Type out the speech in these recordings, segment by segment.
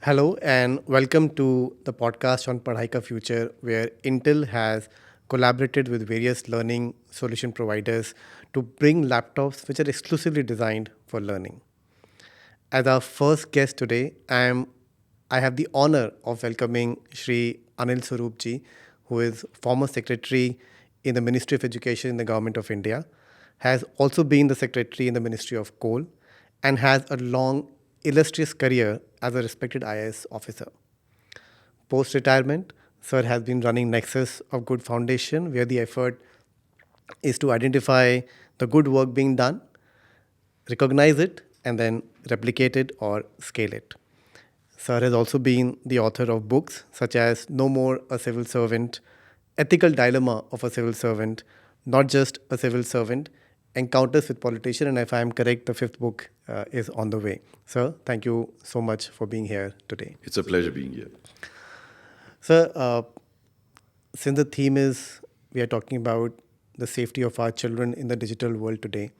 Hello and welcome to the podcast on PadhAI Ka Future, where Intel has collaborated with various learning solution providers to bring laptops which are exclusively designed for learning. As our first guest today, I have the honor of welcoming Shri Anil Swarup ji, who is former secretary in the Ministry of Education in the Government of India, has also been the secretary in the Ministry of Coal, and has a long, illustrious career as a respected IAS officer. Post retirement, Sir has been running Nexus of Good Foundation, where the effort is to identify the good work being done, recognize it, and then replicate it or scale it. Sir has also been the author of books such as No More a Civil Servant, Ethical Dilemma of a Civil Servant, Not Just a Civil Servant, Encounters with Politician, and if I am correct, the fifth book is on the way. Sir, thank you so much for being here today. It's a pleasure being here. Sir, since the theme is we are talking about the safety of our children in the digital world today,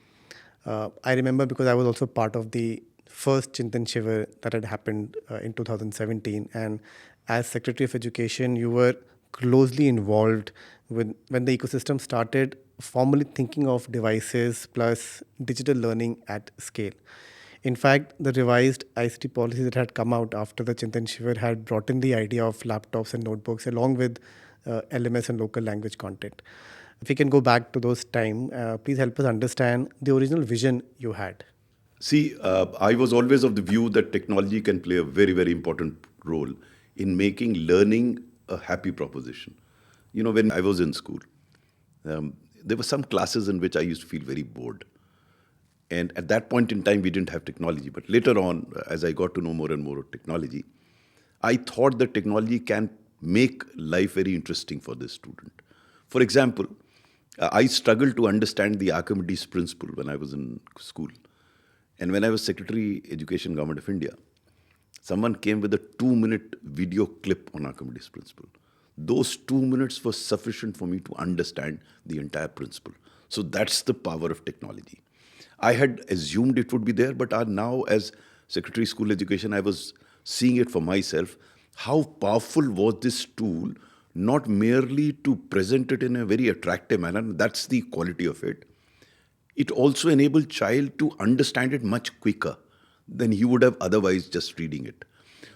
I remember because I was also part of the first Chintan Shivar that had happened in 2017, and as Secretary of Education, you were closely involved with when the ecosystem started formally thinking of devices plus digital learning at scale. In fact, the revised ICT policy that had come out after the Chintan Shivar had brought in the idea of laptops and notebooks along with LMS and local language content. If we can go back to those time, please help us understand the original vision you had. See, I was always of the view that technology can play a very, very important role in making learning a happy proposition. You know, when I was in school, there were some classes in which I used to feel very bored. And at that point in time, we didn't have technology. But later on, as I got to know more and more of technology, I thought that technology can make life very interesting for the student. For example, I struggled to understand the Archimedes principle when I was in school. And when I was Secretary Education Government of India, someone came with a 2-minute video clip on Archimedes principle. Those 2 minutes were sufficient for me to understand the entire principle. So that's the power of technology. I had assumed it would be there, but now as Secretary of School Education, I was seeing it for myself, how powerful was this tool, not merely to present it in a very attractive manner, that's the quality of it. It also enabled child to understand it much quicker than he would have otherwise just reading it.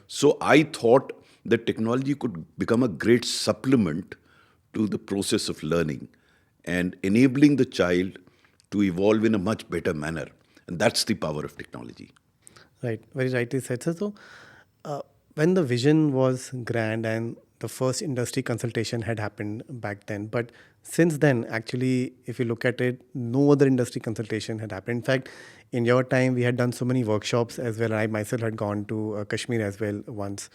So I thought that technology could become a great supplement to the process of learning and enabling the child to evolve in a much better manner. And that's the power of technology. Right, very rightly said, sir. So, when the vision was grand and the first industry consultation had happened back then, but since then, actually, if you look at it, no other industry consultation had happened. In fact, in your time, we had done so many workshops as well. I myself had gone to Kashmir as well once.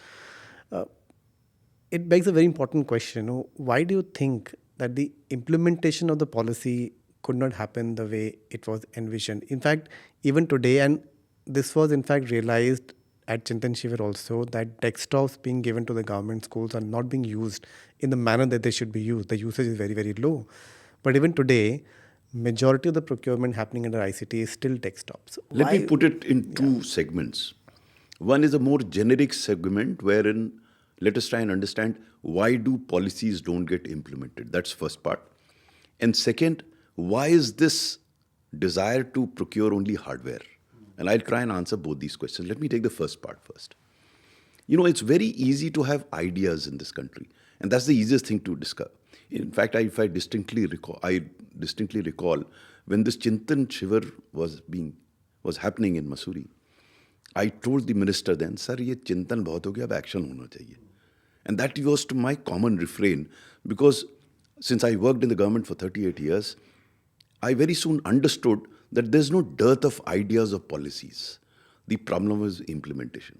It begs a very important question. Why do you think that the implementation of the policy could not happen the way it was envisioned? In fact, even today, and this was in fact realized at Chintan Shivar also, that desktops being given to the government schools are not being used in the manner that they should be used. The usage is very, very low. But even today, majority of the procurement happening under ICT is still desktops. Let me put it in two segments. One is a more generic segment wherein let us try and understand why do policies don't get implemented. That's first part. And second, why is this desire to procure only hardware? And I'll try and answer both these questions. Let me take the first part first. You know, it's very easy to have ideas in this country, and that's the easiest thing to discover. In fact, I distinctly recall when this Chintan Shivar was happening in Mussoorie. I told the minister then, sir, ये चिंतन बहुत हो गया, अब action होना चाहिए. And that was to my common refrain, because since I worked in the government for 38 years, I very soon understood that there's no dearth of ideas or policies. The problem was implementation.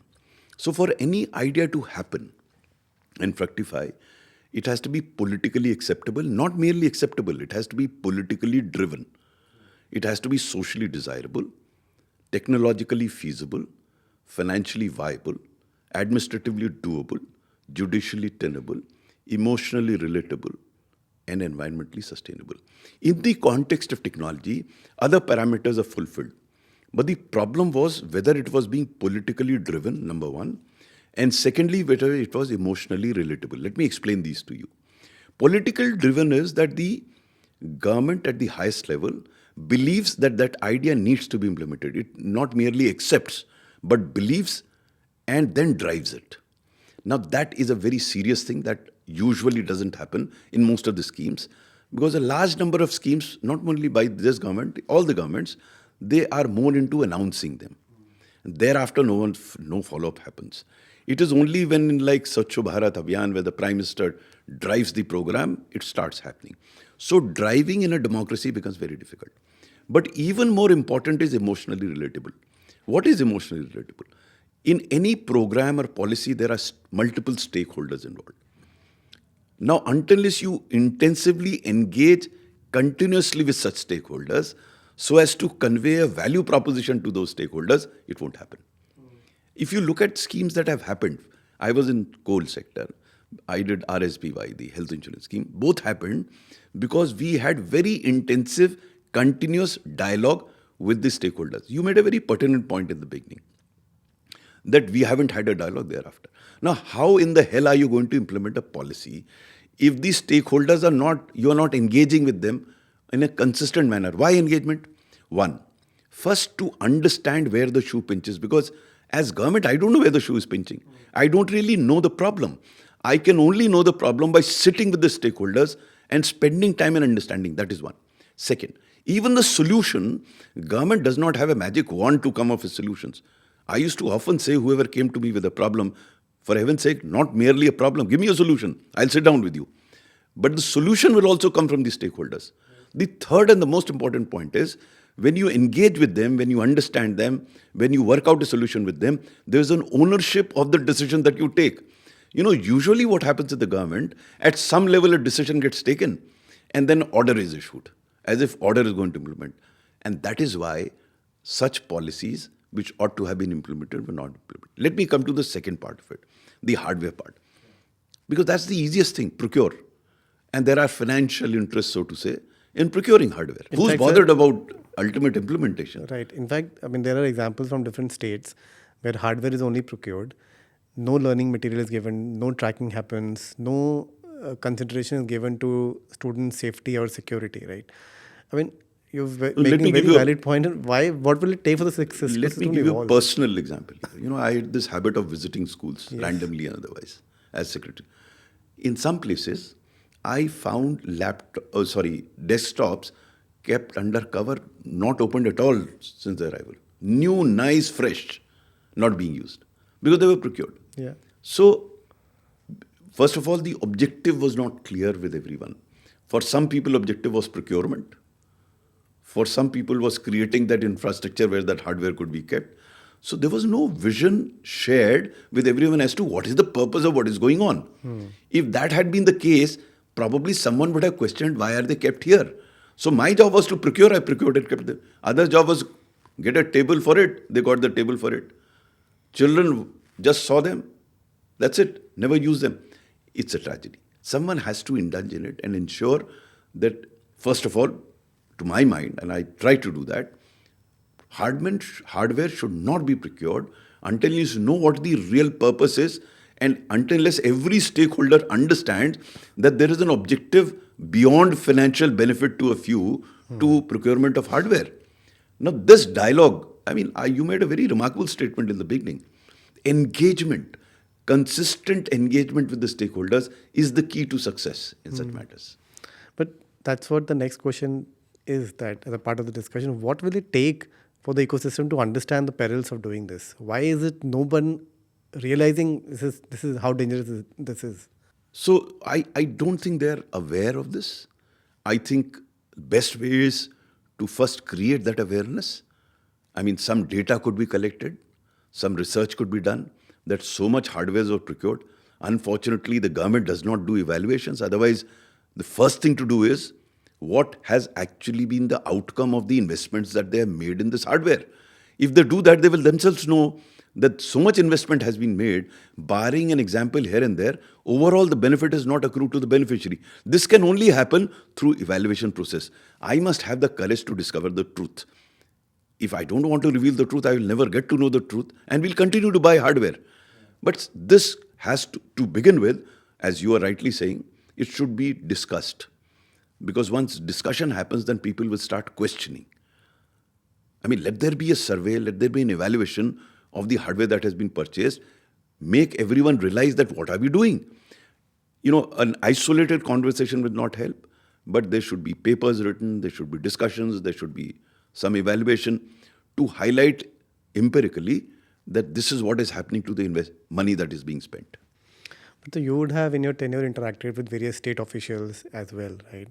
So for any idea to happen and fructify, it has to be politically acceptable, not merely acceptable, it has to be politically driven. It has to be socially desirable, technologically feasible, financially viable, administratively doable, judicially tenable, emotionally relatable, and environmentally sustainable. In the context of technology, other parameters are fulfilled. But the problem was whether it was being politically driven, number one, And secondly, whether it was emotionally relatable. Let me explain these to you. Political driven is that the government at the highest level believes that that idea needs to be implemented. It not merely accepts, but believes and then drives it. Now, that is a very serious thing that usually doesn't happen in most of the schemes, because a large number of schemes, not only by this government, all the governments, they are more into announcing them. Thereafter, no follow-up happens. It is only when in like Swachh Bharat Abhiyan, where the Prime Minister drives the program, it starts happening. So driving in a democracy becomes very difficult. But even more important is emotionally relatable. What is emotionally relatable? In any program or policy, there are multiple stakeholders involved. Now, unless you intensively engage continuously with such stakeholders so as to convey a value proposition to those stakeholders, it won't happen. If you look at schemes that have happened, I was in coal sector, I did RSPY, the health insurance scheme, both happened because we had very intensive, continuous dialogue with the stakeholders. You made a very pertinent point in the beginning, that we haven't had a dialogue thereafter. Now, how in the hell are you going to implement a policy if these stakeholders are not, you are not engaging with them in a consistent manner? Why engagement? One, first to understand where the shoe pinches, because as government, I don't know where the shoe is pinching. I don't really know the problem. I can only know the problem by sitting with the stakeholders and spending time and understanding. That is one. Second, even the solution, government does not have a magic wand to come up with solutions. I used to often say, whoever came to me with a problem, for heaven's sake, not merely a problem, give me a solution. I'll sit down with you. But the solution will also come from the stakeholders. The third and the most important point is, when you engage with them, when you understand them, when you work out a solution with them, there's an ownership of the decision that you take. You know, usually what happens in the government, at some level a decision gets taken and then order is issued, as if order is going to implement. And that is why such policies which ought to have been implemented were not implemented. Let me come to the second part of it, the hardware part. Because that's the easiest thing, procure. And there are financial interests, so to say, in procuring hardware. Who's bothered about ultimate implementation? Right. In fact, I mean, there are examples from different states where hardware is only procured, no learning material is given, no tracking happens, no consideration is given to student safety or security, right? I mean, you're making a very valid point. Why? What will it take for the system to Let me give you a personal example. You know, I had this habit of visiting schools, yes, randomly and otherwise, as secretary. In some places, I found desktops kept under cover, not opened at all since their arrival. New, nice, fresh, not being used because they were procured. Yeah. So, first of all, the objective was not clear with everyone. For some people, objective was procurement. For some people, was creating that infrastructure where that hardware could be kept. So there was no vision shared with everyone as to what is the purpose of what is going on. If that had been the case, probably someone would have questioned, why are they kept here? So my job was to procure, I procured and kept them. Other job was get a table for it, they got the table for it. Children just saw them, that's it, never use them. It's a tragedy. Someone has to indulge in it and ensure that, first of all, to my mind, and I try to do that, hardware should not be procured until you know what the real purpose is, and unless every stakeholder understands that there is an objective beyond financial benefit to a few to procurement of hardware. Now, this dialogue, I mean, you made a very remarkable statement in the beginning. Engagement, consistent engagement with the stakeholders is the key to success in such matters. But that's what the next question is, that as a part of the discussion, what will it take for the ecosystem to understand the perils of doing this? Why is it no one realizing this is how dangerous this is? So I don't think they're aware of this. I think best way is to first create that awareness. I mean, some data could be collected, some research could be done, that so much hardware was procured. Unfortunately, the government does not do evaluations. Otherwise, the first thing to do is what has actually been the outcome of the investments that they have made in this hardware. If they do that, they will themselves know that so much investment has been made, barring an example here and there, overall the benefit is not accrued to the beneficiary. This can only happen through evaluation process. I must have the courage to discover the truth. If I don't want to reveal the truth, I will never get to know the truth and will continue to buy hardware. But this has to begin with, as you are rightly saying, it should be discussed. Because once discussion happens, then people will start questioning. I mean, let there be a survey, let there be an evaluation of the hardware that has been purchased, make everyone realize that what are we doing? An isolated conversation will not help, but there should be papers written, there should be discussions, there should be some evaluation to highlight empirically that this is what is happening to the money that is being spent. But so you would have in your tenure interacted with various state officials as well, right?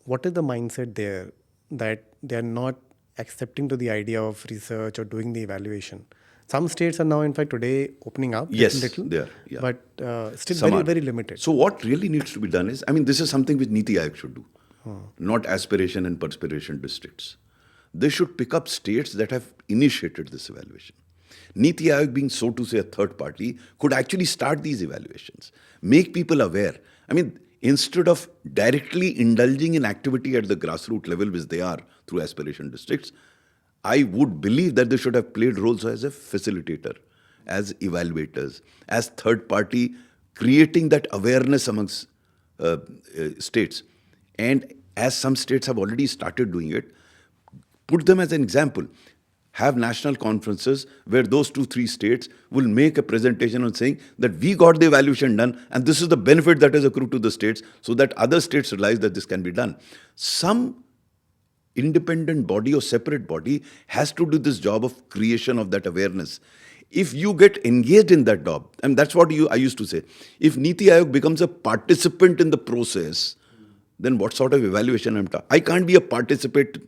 What is the mindset there that they are not accepting to the idea of research or doing the evaluation? Some states are now, in fact, today opening up Yes, little, they are, yeah. but still Some very, are. very limited. So what really needs to be done is, this is something which NITI Aayog should do, not aspiration and perspiration districts. They should pick up states that have initiated this evaluation. NITI Aayog, being so to say a third party, could actually start these evaluations, make people aware. Instead of directly indulging in activity at the grassroots level, which they are through aspiration districts, I would believe that they should have played roles as a facilitator, as evaluators, as third party, creating that awareness amongst states. And as some states have already started doing it, put them as an example. Have national conferences where those 2-3 states will make a presentation on saying that we got the evaluation done and this is the benefit that has accrued to the states, so that other states realize that this can be done. Some independent body or separate body has to do this job of creation of that awareness. If you get engaged in that job, and that's what I used to say, if NITI Aayog becomes a participant in the process, then what sort of evaluation I'm talking? I can't be a participant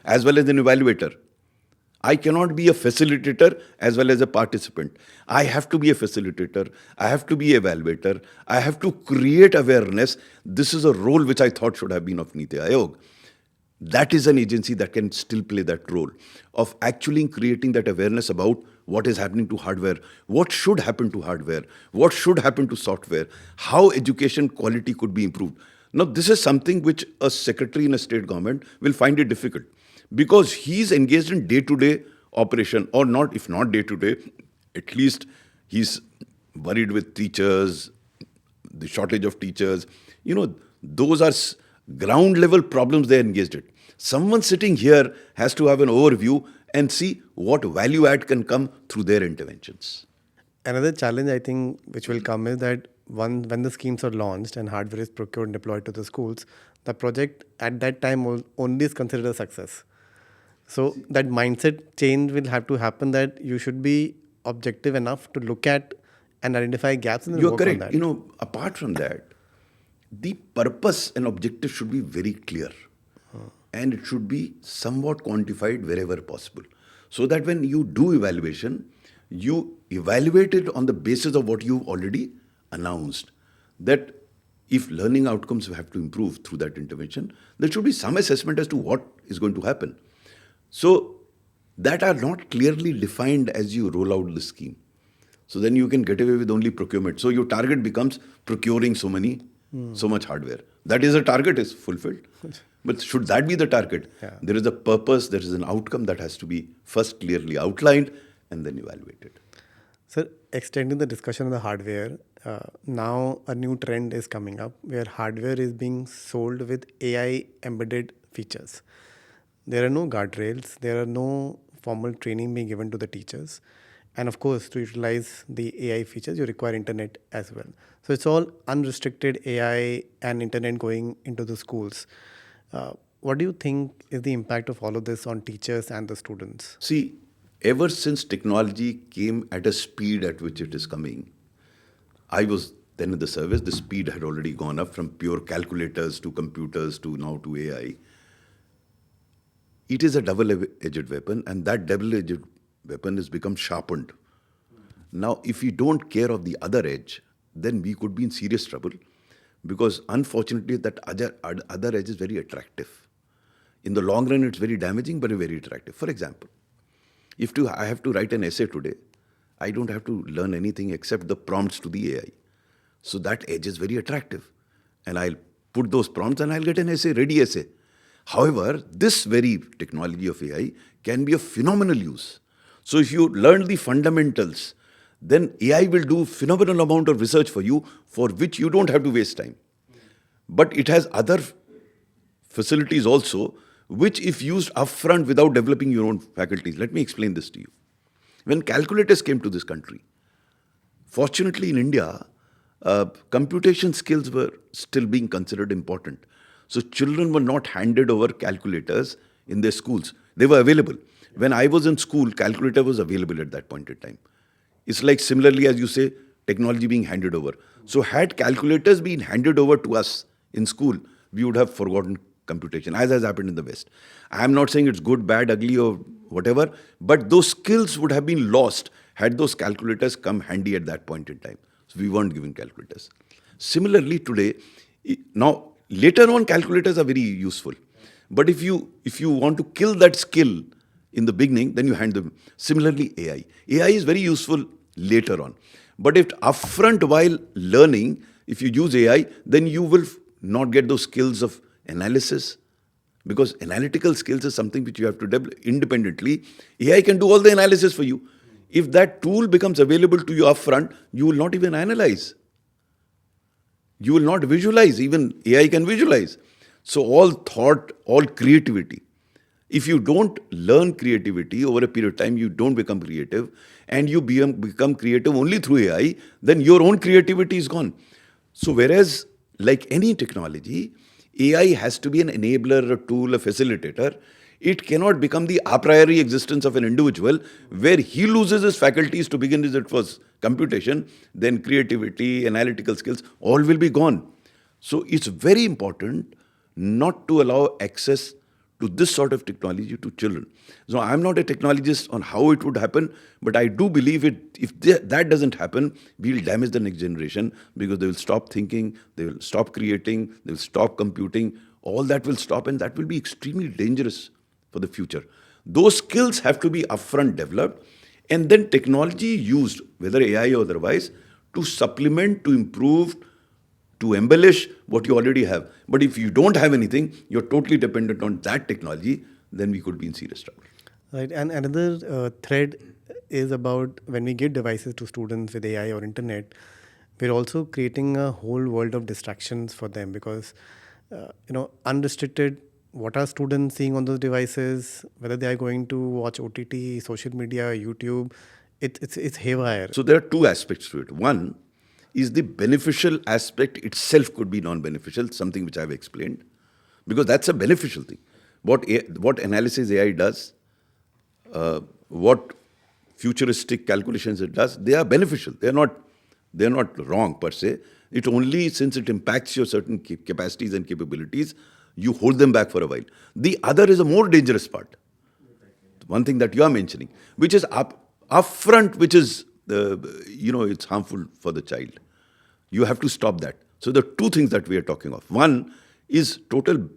as well as an evaluator. I cannot be a facilitator as well as a participant. I have to be a facilitator. I have to be an evaluator. I have to create awareness. This is a role which I thought should have been of NITI Aayog. That is an agency that can still play that role of actually creating that awareness about what is happening to hardware, what should happen to hardware, what should happen to software, how education quality could be improved. Now, this is something which a secretary in a state government will find it difficult, because he's engaged in day-to-day operation, or not, if not day-to-day, at least he's worried with teachers, the shortage of teachers. Those are ground level problems they're engaged in. Someone sitting here has to have an overview and see what value add can come through their interventions. Another challenge I think which will come is that when the schemes are launched and hardware is procured and deployed to the schools, the project at that time only is considered a success. So that mindset change will have to happen, that you should be objective enough to look at and identify gaps and then You're work correct. on that. Apart from that, the purpose and objective should be very clear. And it should be somewhat quantified wherever possible. So that when you do evaluation, you evaluate it on the basis of what you've already announced. That if learning outcomes have to improve through that intervention, there should be some assessment as to what is going to happen. So that are not clearly defined as you roll out the scheme. So then you can get away with only procurement. So your target becomes procuring so much hardware. That is a target is fulfilled. But should that be the target? Yeah. There is a purpose, there is an outcome that has to be first clearly outlined and then evaluated. Sir, extending the discussion on the hardware, now a new trend is coming up where hardware is being sold with AI embedded features. There are no guardrails, there are no formal training being given to the teachers. And of course, to utilize the AI features, you require internet as well. So it's all unrestricted AI and internet going into the schools. What do you think is the impact of all of this on teachers and the students? See, ever since technology came at a speed at which it is coming, I was then in the service, the speed had already gone up from pure calculators to computers to now to AI. It is a double-edged weapon, and that double-edged weapon has become sharpened. Now, if we don't care of the other edge, then we could be in serious trouble, because unfortunately that other edge is very attractive. In the long run, it's very damaging, but very attractive. For example, if I have to write an essay today, I don't have to learn anything except the prompts to the AI. So that edge is very attractive. And I'll put those prompts and I'll get an essay, ready essay. However, this very technology of AI can be of phenomenal use. So if you learn the fundamentals, then AI will do phenomenal amount of research for you, for which you don't have to waste time. But it has other facilities also, which if used upfront without developing your own faculties. Let me explain this to you. When calculators came to this country, fortunately in India, computation skills were still being considered important. So children were not handed over calculators in their schools. They were available. When I was in school, calculator was available at that point in time. It's like similarly as you say, technology being handed over. So had calculators been handed over to us in school, we would have forgotten computation, as has happened in the West. I'm not saying it's good, bad, ugly or whatever, but those skills would have been lost had those calculators come handy at that point in time. So we weren't given calculators. Similarly today, now later on calculators are very useful. But if you want to kill that skill in the beginning, then you hand them. Similarly, AI. AI is very useful later on. But if upfront while learning, if you use AI, then you will not get those skills of analysis. Because analytical skills is something which you have to develop independently. AI can do all the analysis for you. If that tool becomes available to you upfront, you will not even analyze. You will not visualize. Even AI can visualize. So all thought, all creativity. If you don't learn creativity over a period of time, you don't become creative, and you become creative only through AI, then your own creativity is gone. So whereas, like any technology, AI has to be an enabler, a tool, a facilitator. It cannot become the a priori existence of an individual where he loses his faculties to begin with. It was computation, then creativity, analytical skills, all will be gone. So it's very important not to allow access to this sort of technology to children. So I'm not a technologist on how it would happen, but I do believe if that doesn't happen, we'll damage the next generation because they will stop thinking, they will stop creating, they will stop computing. All that will stop, and that will be extremely dangerous for the future. Those skills have to be upfront developed, and then technology used, whether AI or otherwise, to supplement, to improve, to embellish what you already have. But if you don't have anything, you're totally dependent on that technology, then we could be in serious trouble. Right, and another thread is about when we give devices to students with AI or internet, we're also creating a whole world of distractions for them because, unrestricted, what are students seeing on those devices, whether they are going to watch OTT, social media, YouTube, it's haywire. So there are two aspects to it. One is the beneficial aspect itself could be non-beneficial, something which I've explained, because that's a beneficial thing. What analysis AI does, what futuristic calculations it does, they are beneficial. They're not wrong per se. It only, since it impacts your certain capacities and capabilities, you hold them back for a while. The other is a more dangerous part. One thing that you are mentioning, which is upfront, which is it's harmful for the child. You have to stop that. So there are two things that we are talking of. One is total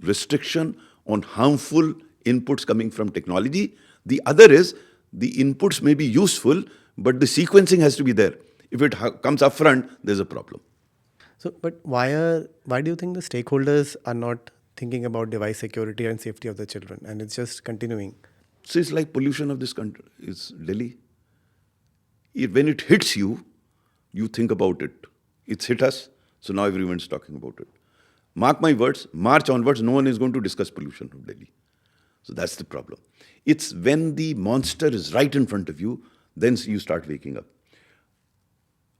restriction on harmful inputs coming from technology. The other is the inputs may be useful, but the sequencing has to be there. If it comes up front, there's a problem. So, but why do you think the stakeholders are not thinking about device security and safety of the children, and it's just continuing? So it's like pollution of this country. It's Delhi. When it hits you, you think about it. It's hit us, so now everyone's talking about it. Mark my words, March onwards, no one is going to discuss pollution of Delhi. So that's the problem. It's when the monster is right in front of you, then you start waking up.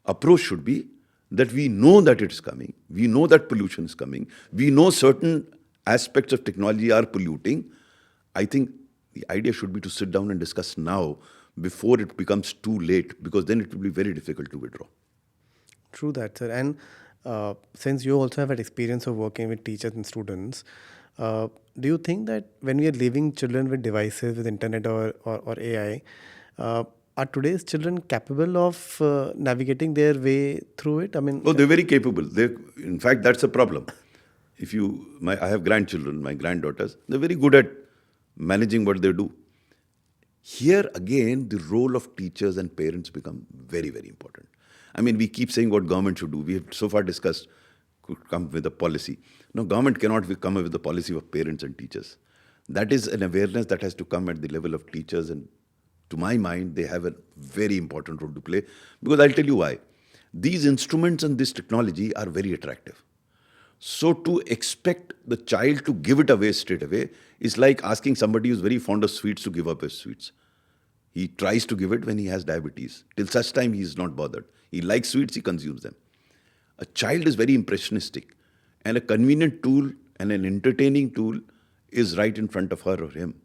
Approach should be that we know that it's coming. We know that pollution is coming. We know certain aspects of technology are polluting. I think the idea should be to sit down and discuss now before it becomes too late, because then it will be very difficult to withdraw. True that, sir. And since you also have had experience of working with teachers and students, do you think that when we are leaving children with devices, with internet or AI, are today's children capable of navigating their way through it? I mean, oh, they're very capable. In fact, that's a problem. I have grandchildren, my granddaughters. They're very good at managing what they do. Here again, the role of teachers and parents become very, very important. I mean, we keep saying what government should do. We have so far discussed could come with a policy. No, government cannot come up with a policy of parents and teachers. That is an awareness that has to come at the level of teachers and To my mind, they have a very important role to play, because I'll tell you why. These instruments and this technology are very attractive. So to expect the child to give it away straight away is like asking somebody who's very fond of sweets to give up his sweets. He tries to give it when he has diabetes. Till such time, he is not bothered. He likes sweets, he consumes them. A child is very impressionistic, and a convenient tool and an entertaining tool is right in front of her or him.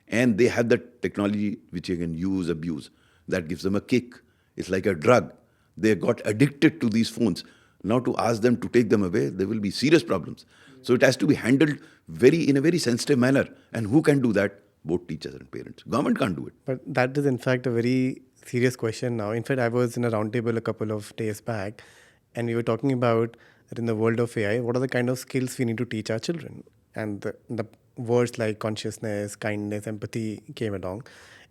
And they have that technology which you can use, abuse. That gives them a kick. It's like a drug. They got addicted to these phones. Now to ask them to take them away, there will be serious problems. So it has to be handled in a very sensitive manner. And who can do that? Both teachers and parents. Government can't do it. But that is in fact a very serious question now. In fact, I was in a roundtable a couple of days back, and we were talking about that in the world of AI, what are the kind of skills we need to teach our children? And the words like consciousness, kindness, empathy came along.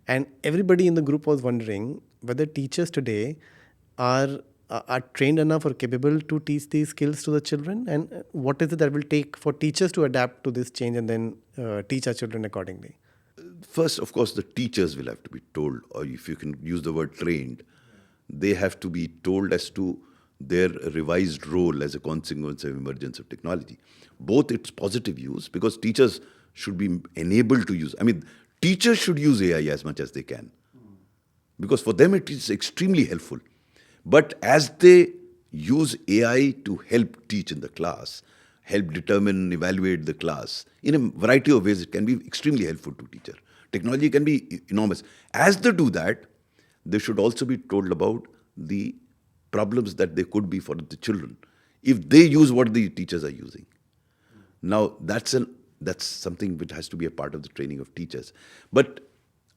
And everybody in the group was wondering whether teachers today are trained enough or capable to teach these skills to the children, and what is it that will take for teachers to adapt to this change and then teach our children accordingly. First, of course, the teachers will have to be told, or if you can use the word trained, they have to be told as to their revised role as a consequence of emergence of technology. Both its positive use, because teachers should be enabled to use. I mean, teachers should use AI as much as they can, because for them it is extremely helpful. But as they use AI to help teach in the class, help determine, evaluate the class, in a variety of ways, it can be extremely helpful to teacher. Technology can be enormous. As they do that, they should also be told about the problems that they could be for the children if they use what the teachers are using. Now, that's something which has to be a part of the training of teachers. But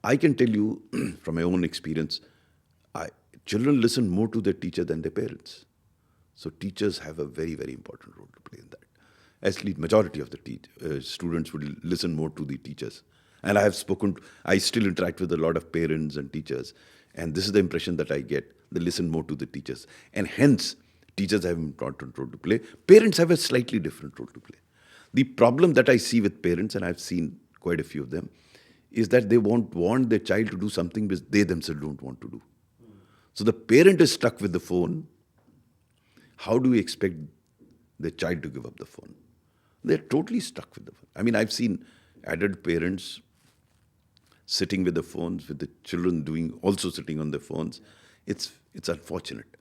I can tell you from my own experience, children listen more to their teacher than their parents. So teachers have a very, very important role to play in that. Actually, majority of the students would listen more to the teachers. And I still interact with a lot of parents and teachers. And this is the impression that I get. They listen more to the teachers. And hence, teachers have an important role to play. Parents have a slightly different role to play. The problem that I see with parents, and I've seen quite a few of them, is that they want their child to do something which they themselves don't want to do. So the parent is stuck with the phone. How do we expect the child to give up the phone? They're totally stuck with the phone. I mean, I've seen adult parents sitting with the phones, with the children also sitting on their phones. It's unfortunate.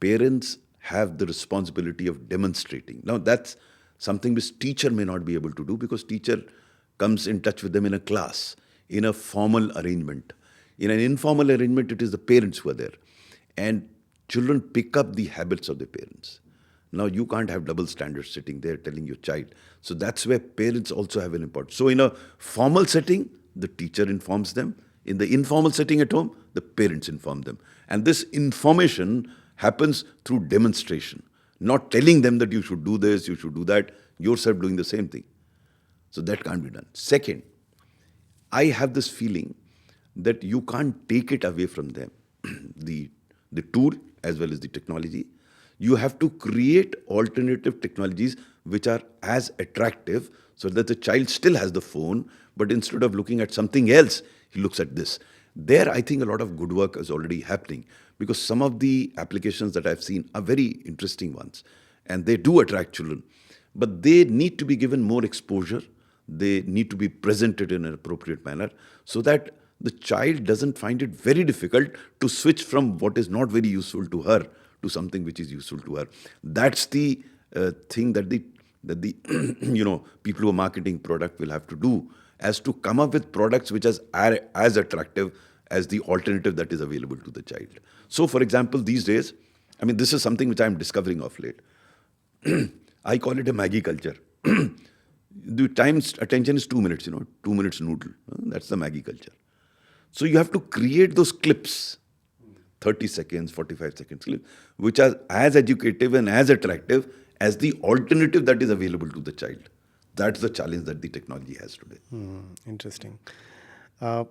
Parents have the responsibility of demonstrating. Now, that's something which teacher may not be able to do, because teacher comes in touch with them in a class, in a formal arrangement. In an informal arrangement, it is the parents who are there. And children pick up the habits of their parents. Now, you can't have double standards sitting there telling your child. So that's where parents also have an importance. So in a formal setting, the teacher informs them. In the informal setting at home, the parents inform them. And this information happens through demonstration, not telling them that you should do this, you should do that, yourself doing the same thing. So that can't be done. Second, I have this feeling that you can't take it away from them, the tool as well as the technology. You have to create alternative technologies which are as attractive, so that the child still has the phone, but instead of looking at something else, he looks at this. There, I think a lot of good work is already happening, because some of the applications that I've seen are very interesting ones, and they do attract children. But they need to be given more exposure. They need to be presented in an appropriate manner, so that the child doesn't find it very difficult to switch from what is not very useful to her to something which is useful to her. That's the thing that the people who are marketing product will have to do, as to come up with products which are as attractive as the alternative that is available to the child. So, for example, these days, I mean, this is something which I'm discovering of late. I call it a Maggie culture. The time's attention is 2 minutes, 2 minutes noodle. That's the Maggie culture. So you have to create those clips, 30 seconds, 45 seconds clips, which are as educative and as attractive as the alternative that is available to the child. That's the challenge that the technology has today. Interesting. I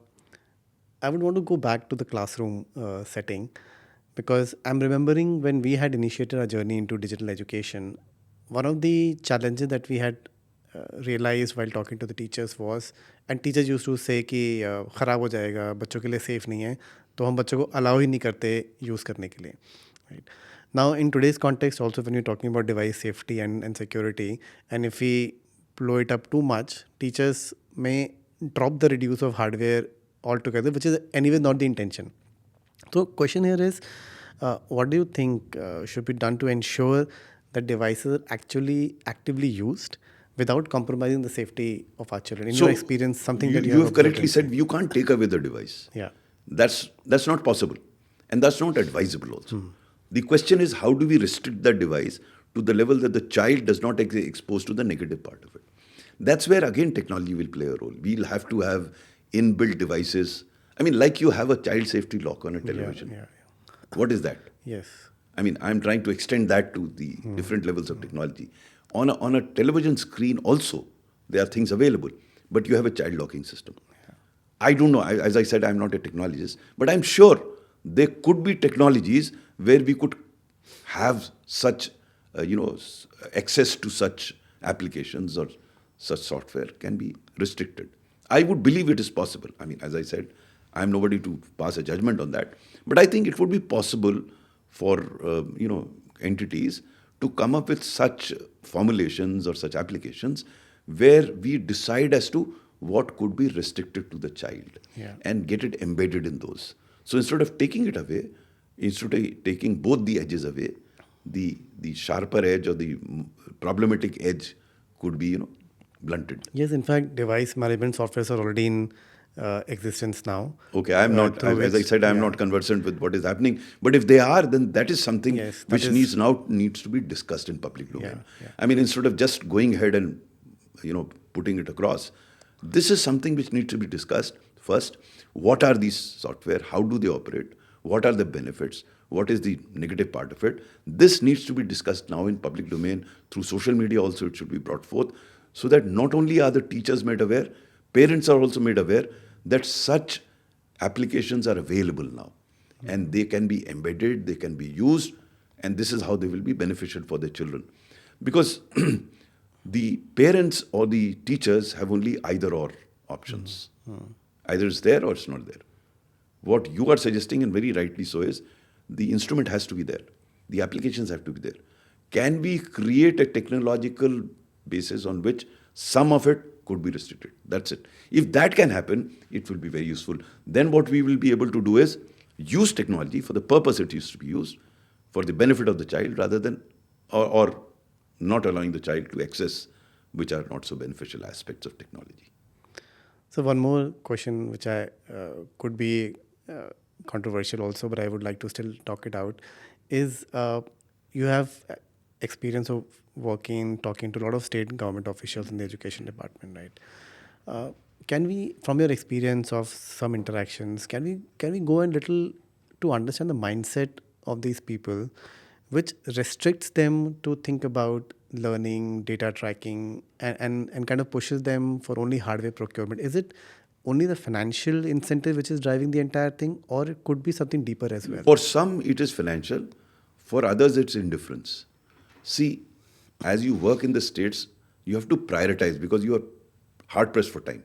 would want to go back to the classroom setting, because I'm remembering when we had initiated our journey into digital education, one of the challenges that we had realized while talking to the teachers was, and teachers used to say कि ख़राब हो जाएगा, बच्चों के लिए safe नहीं है, तो हम बच्चों को allow ही नहीं करते use करने के लिए, right? Now in today's context also, when you're talking about device safety and security, and if we blow it up too much, teachers may drop the reduce of hardware altogether, which is anyway not the intention. So question here is, what do you think should be done to ensure that devices are actually actively used without compromising the safety of our children? In your experience, something that you have have observed correctly said, you can't take away the device. Yeah. That's not possible, and that's not advisable also. The question is, how do we restrict that device to the level that the child does not get exposed to the negative part of it? That's where again technology will play a role. We'll have to have inbuilt devices. I mean, like you have a child safety lock on a television. Yeah. What is that? Yes. I mean, I'm trying to extend that to the different levels of technology. On a television screen also, there are things available, but you have a child locking system. I don't know. As I said, I'm not a technologist, but I'm sure there could be technologies where we could have such, access to such applications or such software can be restricted. I would believe it is possible. I mean, as I said, I'm nobody to pass a judgment on that, but I think it would be possible for entities to come up with such formulations or such applications where we decide as to what could be restricted to the child and get it embedded in those. So instead of taking it away, instead of taking both the edges away, the sharper edge or the problematic edge could be blunted. Yes, in fact, device management softwares are already in existence now. Okay, I'm not, as I said, I'm not conversant with what is happening. But if they are, then that is something which needs to be discussed in public domain. I mean, instead of just going ahead and putting it across, this is something which needs to be discussed first. What are these software? How do they operate? What are the benefits? What is the negative part of it? This needs to be discussed now in public domain. Through social media also it should be brought forth, so that not only are the teachers made aware, parents are also made aware that such applications are available now. And they can be embedded, they can be used, and this is how they will be beneficial for their children. Because the parents or the teachers have only either or options. Either it's there or it's not there. What you are suggesting, and very rightly so, is the instrument has to be there. The applications have to be there. Can we create a technological basis on which some of it could be restricted? That's it. If that can happen, it will be very useful. Then what we will be able to do is use technology for the purpose it used to be used, for the benefit of the child, rather than or not allowing the child to access which are not so beneficial aspects of technology. So one more question, which I could be controversial also, but I would like to still talk it out, is you have experience of talking to a lot of state government officials in the education department, right? Can we, from your experience of some interactions, can we go a little to understand the mindset of these people, which restricts them to think about learning, data tracking, and kind of pushes them for only hardware procurement? Is it only the financial incentive which is driving the entire thing, or it could be something deeper as well? For some, it is financial. For others, it's indifference. See, as you work in the states, you have to prioritize because you are hard-pressed for time.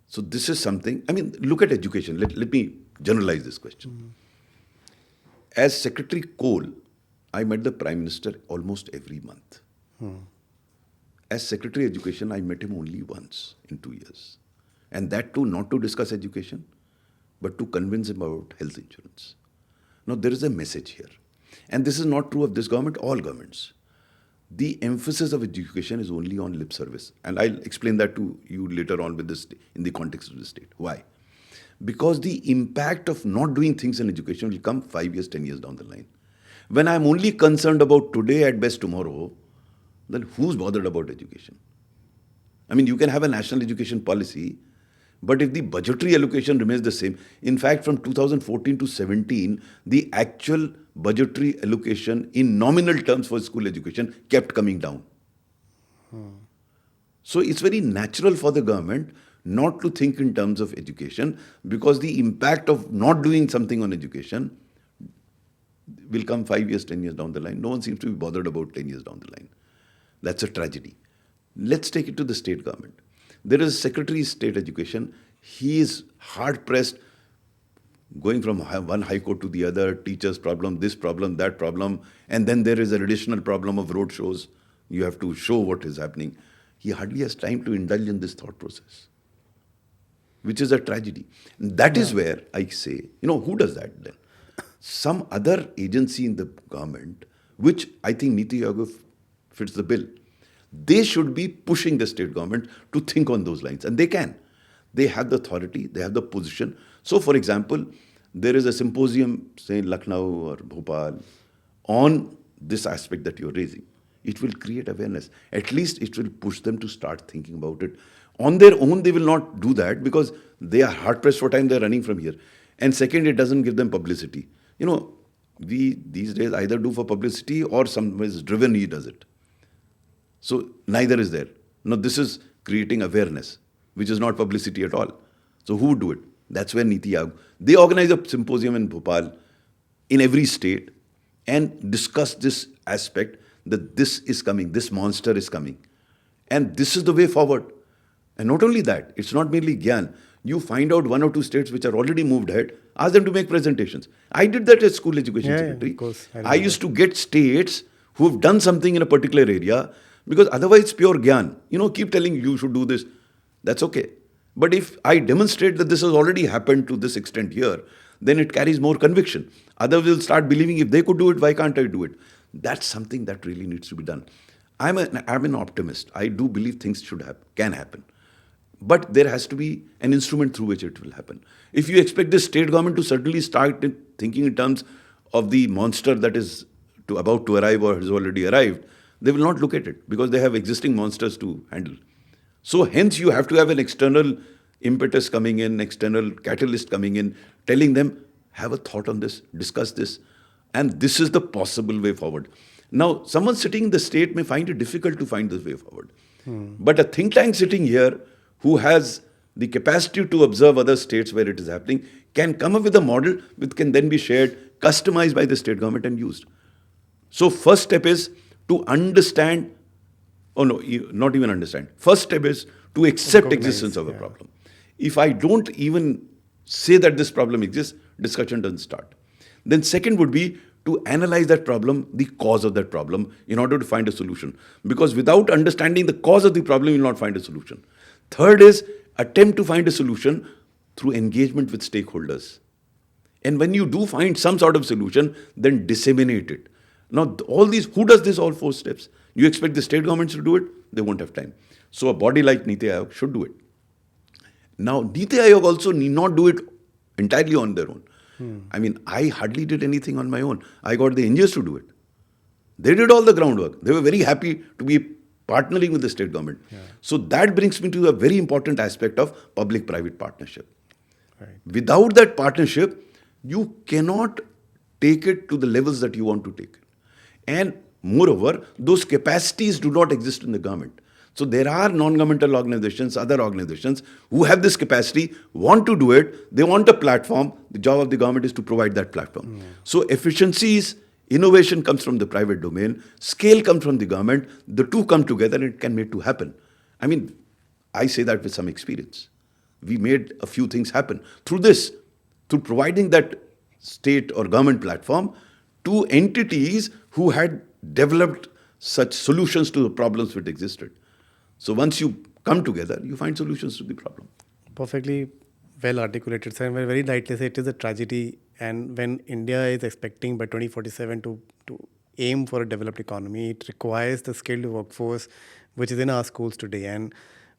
So this is something, I mean, look at education. Let me generalize this question. As Secretary Cole, I met the Prime Minister almost every month. As Secretary Education, I met him only once in 2 years. And that too, not to discuss education, but to convince him about health insurance. Now, there is a message here. And this is not true of this government, all governments. The emphasis of education is only on lip service. And I'll explain that to you later on with this in the context of the state. Why? Because the impact of not doing things in education will come 5 years, 10 years down the line. When I'm only concerned about today, at best tomorrow, then who's bothered about education? I mean, you can have a national education policy, but if the budgetary allocation remains the same, in fact, from 2014 to 17, the actual budgetary allocation in nominal terms for school education kept coming down. So it's very natural for the government not to think in terms of education, because the impact of not doing something on education will come 5 years, 10 years down the line. No one seems to be bothered about 10 years down the line. That's a tragedy. Let's take it to the state government. There is a Secretary of State Education. He is hard pressed going from one high court to the other, teachers problem, this problem, that problem, and then there is an additional problem of road shows. You have to show what is happening. He hardly has time to indulge in this thought process, which is a tragedy. And that is where I say, who does that then? Some other agency in the government, which I think NITI Aayog fits the bill. They should be pushing the state government to think on those lines. And they can. They have the authority, they have the position. So, for example, there is a symposium, say in Lucknow or Bhopal, on this aspect that you're raising. It will create awareness. At least it will push them to start thinking about it. On their own, they will not do that because they are hard-pressed for time, they're running from here. And second, it doesn't give them publicity. We these days either do for publicity or someone is driven, he does it. So neither is there. No, this is creating awareness, which is not publicity at all. So who would do it? That's where NITI Aayog, they organize a symposium in Bhopal, in every state, and discuss this aspect that this is coming, this monster is coming. And this is the way forward. And not only that, it's not merely Gyan. You find out one or two states which are already moved ahead, ask them to make presentations. I did that as school education secretary. Of course, I used to get states who have done something in a particular area, because otherwise it's pure Gyan. Keep telling you should do this. That's okay. But if I demonstrate that this has already happened to this extent here, then it carries more conviction. Others will start believing if they could do it, why can't I do it? That's something that really needs to be done. I'm an optimist. I do believe things can happen. But there has to be an instrument through which it will happen. If you expect the state government to suddenly start thinking in terms of the monster that is about to arrive or has already arrived, they will not look at it because they have existing monsters to handle. So hence you have to have an external impetus coming in, external catalyst coming in, telling them, have a thought on this, discuss this, and this is the possible way forward. Now, someone sitting in the state may find it difficult to find this way forward. But a think tank sitting here who has the capacity to observe other states where it is happening can come up with a model which can then be shared, customized by the state government and used. So first step is to understand, not even understand. First step is to accept existence of a problem. If I don't even say that this problem exists, discussion doesn't start. Then second would be to analyze that problem, the cause of that problem, in order to find a solution. Because without understanding the cause of the problem, you will not find a solution. Third is attempt to find a solution through engagement with stakeholders. And when you do find some sort of solution, then disseminate it. Now, who does this all four steps? You expect the state governments to do it? They won't have time. So a body like NITI Aayog should do it. Now, NITI Aayog also need not do it entirely on their own. I mean, I hardly did anything on my own. I got the NGOs to do it. They did all the groundwork. They were very happy to be partnering with the state government. So that brings me to a very important aspect of public-private partnership. Right. Without that partnership, you cannot take it to the levels that you want to take it. And moreover, those capacities do not exist in the government. So there are non-governmental organizations, other organizations who have this capacity, want to do it, they want a platform. The job of the government is to provide that platform. So efficiencies, innovation comes from the private domain, scale comes from the government, the two come together and it can make to happen. I mean, I say that with some experience. We made a few things happen through this, through providing that state or government platform to entities who had developed such solutions to the problems which existed. So once you come together, you find solutions to the problem. Perfectly well articulated, sir. And very rightly said, it is a tragedy. And when India is expecting by 2047 to aim for a developed economy, it requires the skilled workforce which is in our schools today. And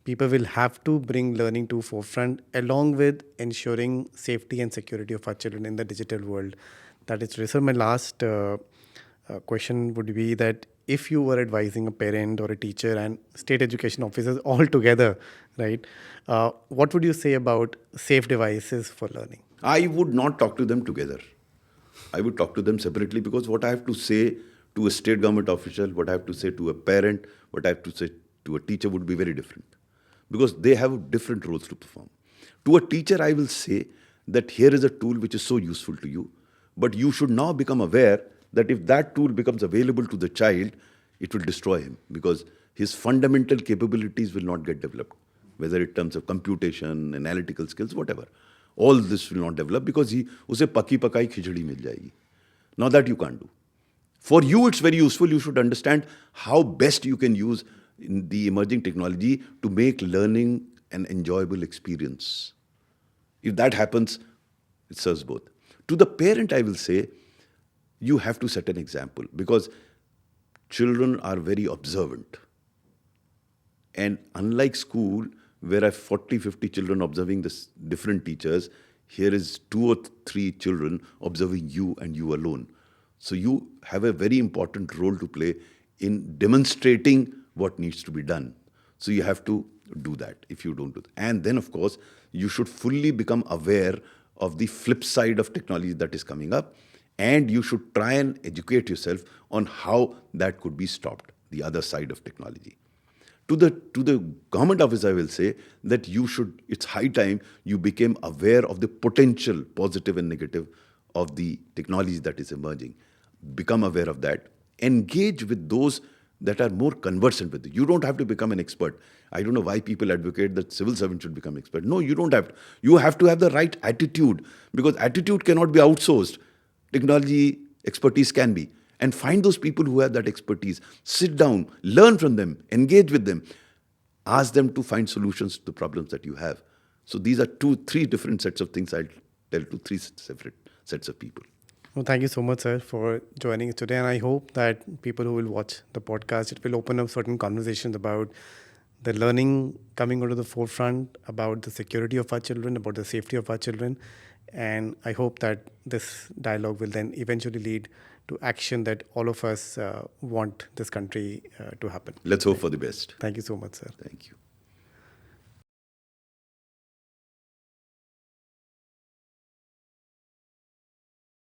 people will have to bring learning to forefront along with ensuring safety and security of our children in the digital world. That is true. So my last question would be that if you were advising a parent or a teacher and state education officers all together, right, what would you say about safe devices for learning? I would not talk to them together. I would talk to them separately, because what I have to say to a state government official, what I have to say to a parent, what I have to say to a teacher would be very different, because they have different roles to perform. To a teacher, I will say that here is a tool which is so useful to you, but you should now become aware that if that tool becomes available to the child, it will destroy him, because his fundamental capabilities will not get developed, whether in terms of computation, analytical skills, whatever. All this will not develop because उसे पकी पकाई खिचड़ी मिल जाएगी. Now that you can't do. For you, it's very useful. You should understand how best you can use in the emerging technology to make learning an enjoyable experience. If that happens, it serves both. To the parent, I will say, you have to set an example because children are very observant. And unlike school, where I have 40, 50 children observing this different teachers, here is 2 or 3 children observing you and you alone. So you have a very important role to play in demonstrating what needs to be done. So you have to do that if you don't do that. And then, of course, you should fully become aware of the flip side of technology that is coming up. And you should try and educate yourself on how that could be stopped, the other side of technology. To the government office, I will say that it's high time you became aware of the potential positive and negative of the technology that is emerging. Become aware of that. Engage with those that are more conversant with it. You don't have to become an expert. I don't know why people advocate that civil servants should become expert. No, you don't have to. You have to have the right attitude because attitude cannot be outsourced. Technology expertise can be. And find those people who have that expertise. Sit down, learn from them, engage with them. Ask them to find solutions to the problems that you have. So these are 3 different sets of things I'll tell to 3 separate sets of people. Well, thank you so much, sir, for joining us today. And I hope that people who will watch the podcast, it will open up certain conversations about the learning coming onto the forefront, about the security of our children, about the safety of our children. And I hope that this dialogue will then eventually lead to action that all of us want this country to happen. Let's hope for the best. Thank you so much, sir. Thank you.